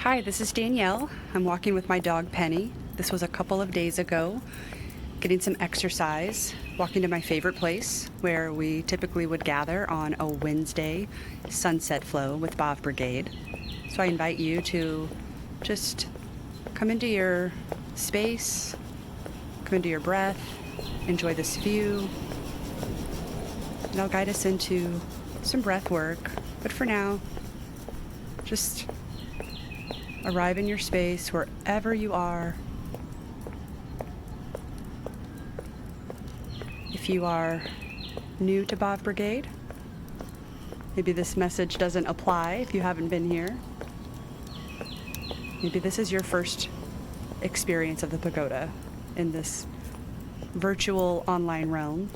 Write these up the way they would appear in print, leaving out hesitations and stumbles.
Hi, this is Danielle. I'm walking with my dog Penny. This was a couple of days ago, getting some exercise, walking to my favorite place where we typically would gather on a Wednesday sunset flow with Bob Brigade. So I invite you to just come into your space, come into your breath, enjoy this view, and I'll guide us into some breath work. But for now, just arrive in your space wherever you are. If you are new to Bob Brigade, maybe this message doesn't apply if you haven't been here. Maybe this is your first experience of the pagoda in this virtual online realm.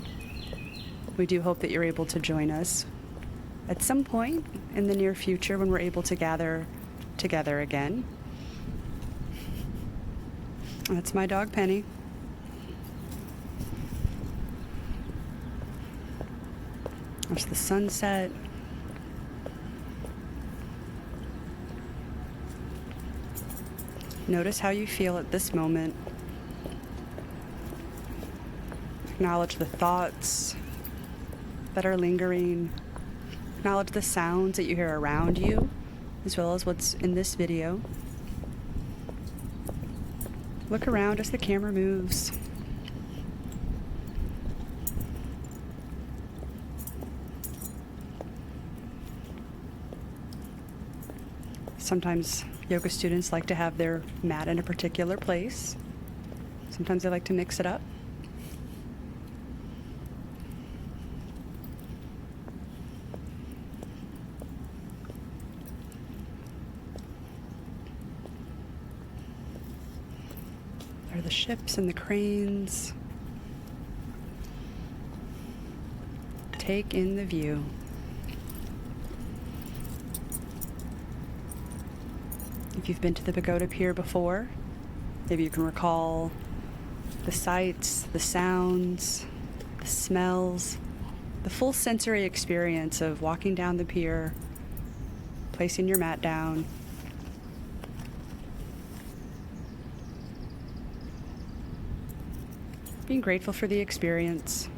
We do hope that you're able to join us at some point in the near future when we're able to gather together again. That's my dog Penny. There's the sunset. Notice how you feel at this moment. Acknowledge the thoughts that are lingering. Acknowledge the sounds that you hear around you, as well as what's in this video. Look around as the camera moves. Sometimes yoga students like to have their mat in a particular place. Sometimes they like to mix it up. There are the ships and the cranes. Take in the view. If you've been to the Pagoda Pier before, maybe you can recall the sights, the sounds, the smells, the full sensory experience of walking down the pier, placing your mat down, being grateful for the experience.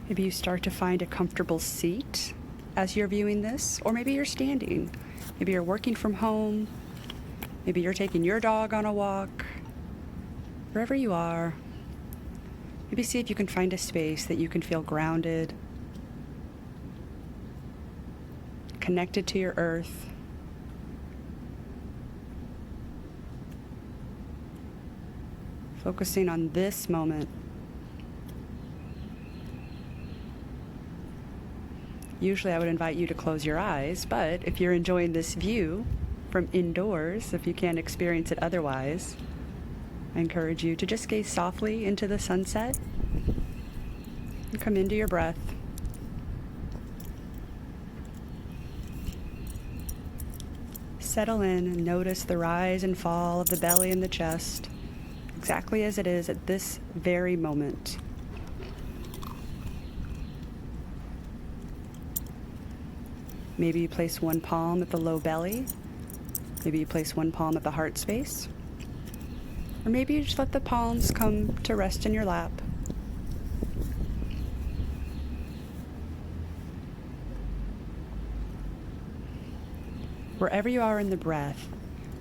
Maybe you start to find a comfortable seat as you're viewing this, or maybe you're standing. Maybe you're working from home. Maybe you're taking your dog on a walk. Wherever you are, maybe see if you can find a space that you can feel grounded, connected to your earth. Focusing on this moment. Usually I would invite you to close your eyes, but if you're enjoying this view from indoors, if you can't experience it otherwise, I encourage you to just gaze softly into the sunset and come into your breath. Settle in and notice the rise and fall of the belly and the chest, exactly as it is at this very moment. Maybe you place one palm at the low belly. Maybe you place one palm at the heart space. Or maybe you just let the palms come to rest in your lap. Wherever you are in the breath,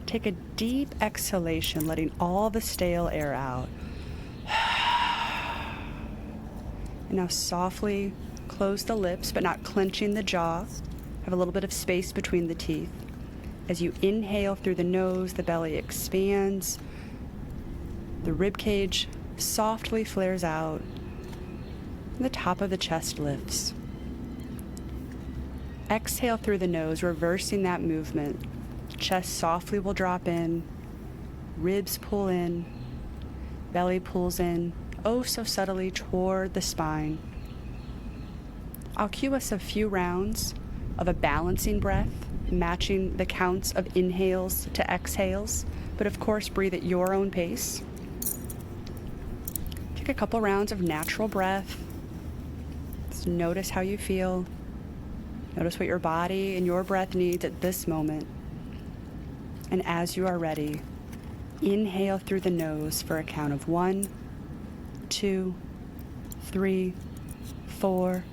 take a deep exhalation, letting all the stale air out. And now softly close the lips, but not clenching the jaw. Have a little bit of space between the teeth. As you inhale through the nose, the belly expands. The rib cage softly flares out. And the top of the chest lifts. Exhale through the nose, reversing that movement. Chest softly will drop in. Ribs pull in. Belly pulls in, oh so subtly toward the spine. I'll cue us a few rounds of a balancing breath, matching the counts of inhales to exhales, but of course breathe at your own pace. Take a couple rounds of natural breath, Just notice how you feel. Notice what your body and your breath needs at this moment. And as you are ready, inhale through the nose for a count of 1, 2, 3, 4.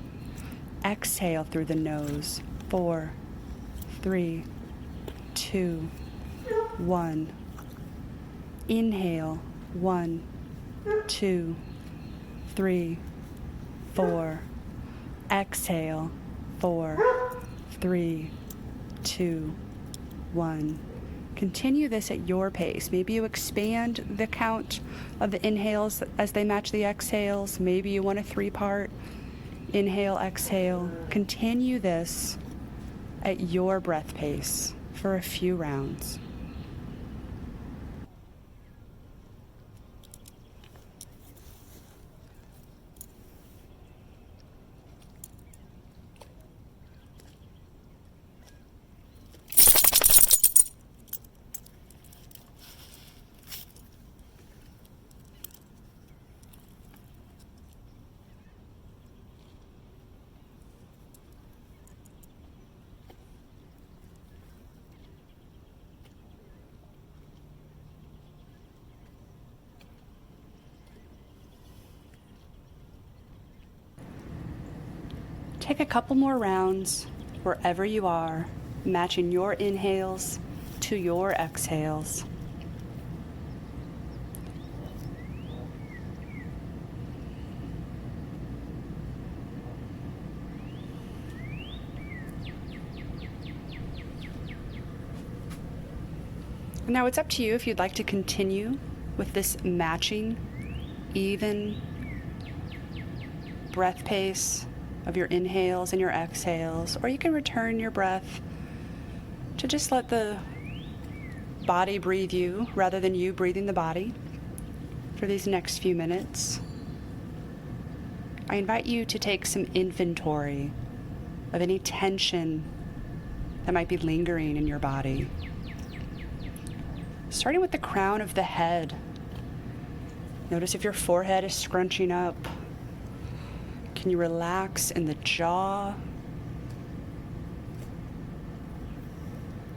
Exhale through the nose. 4, 3, 2, 1. Inhale. 1, 2, 3, 4. Exhale. 4, 3, 2, 1. Continue this at your pace. Maybe you expand the count of the inhales as they match the exhales. Maybe you want a 3-part. Inhale, exhale. Continue this at your breath pace for a few rounds. Take a couple more rounds wherever you are, matching your inhales to your exhales. Now it's up to you if you'd like to continue with this matching, even breath pace of your inhales and your exhales, or you can return your breath to just let the body breathe you rather than you breathing the body for these next few minutes. I invite you to take some inventory of any tension that might be lingering in your body. Starting with the crown of the head. Notice if your forehead is scrunching up. Can you relax in the jaw?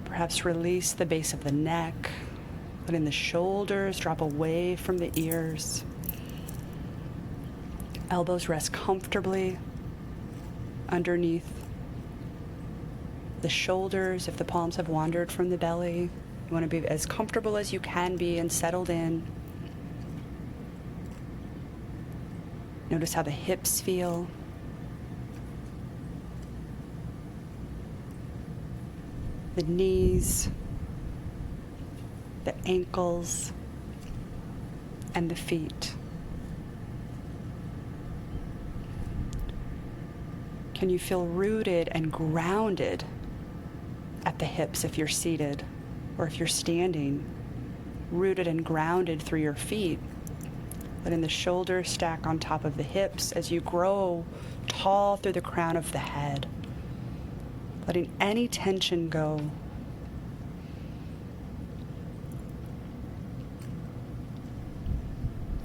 Perhaps release the base of the neck, letting the shoulders drop away from the ears. Elbows rest comfortably underneath the shoulders if the palms have wandered from the belly. You want to be as comfortable as you can be and settled in. Notice how the hips feel. The knees, the ankles, and the feet. Can you feel rooted and grounded at the hips if you're seated, or if you're standing, rooted and grounded through your feet? Letting the shoulders stack on top of the hips as you grow tall through the crown of the head. Letting any tension go.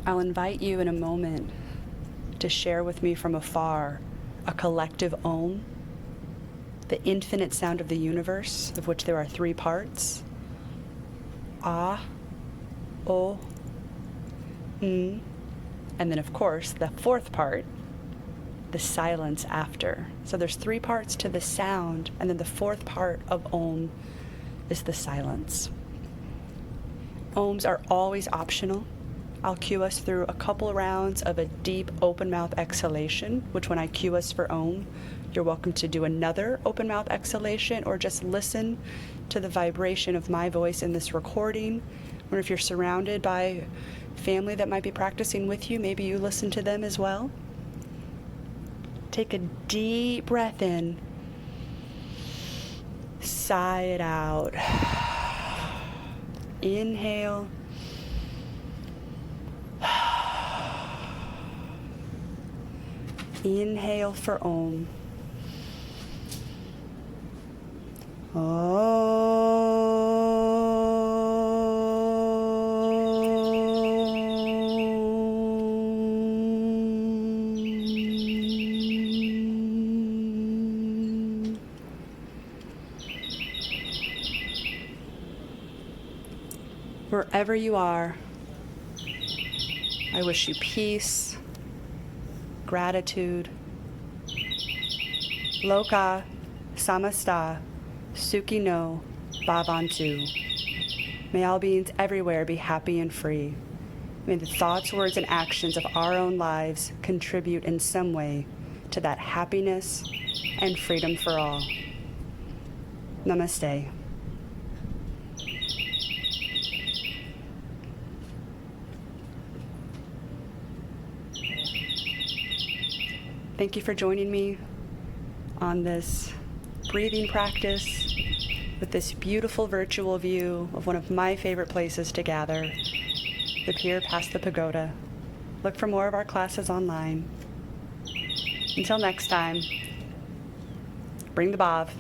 I'll invite you in a moment to share with me from afar a collective Om, the infinite sound of the universe, of which there are 3 parts. Ah, O, and then of course the 4th part, the silence after. So there's 3 parts to the sound, and then the 4th part of Om is the silence. Oms are always optional. I'll cue us through a couple rounds of a deep open mouth exhalation, which when I cue us for Om, you're welcome to do another open mouth exhalation or just listen to the vibration of my voice in this recording. Or if you're surrounded by family that might be practicing with you, maybe you listen to them as well. Take a deep breath in. Sigh it out. Inhale. Inhale for Om. Wherever you are, I wish you peace, gratitude. Loka samasta sukhi no bhavantu. May all beings everywhere be happy and free. May the thoughts, words, and actions of our own lives contribute in some way to that happiness and freedom for all. Namaste. Thank you for joining me on this breathing practice with this beautiful virtual view of one of my favorite places to gather, the pier past the pagoda. Look for more of our classes online. Until next time, bring the bhav.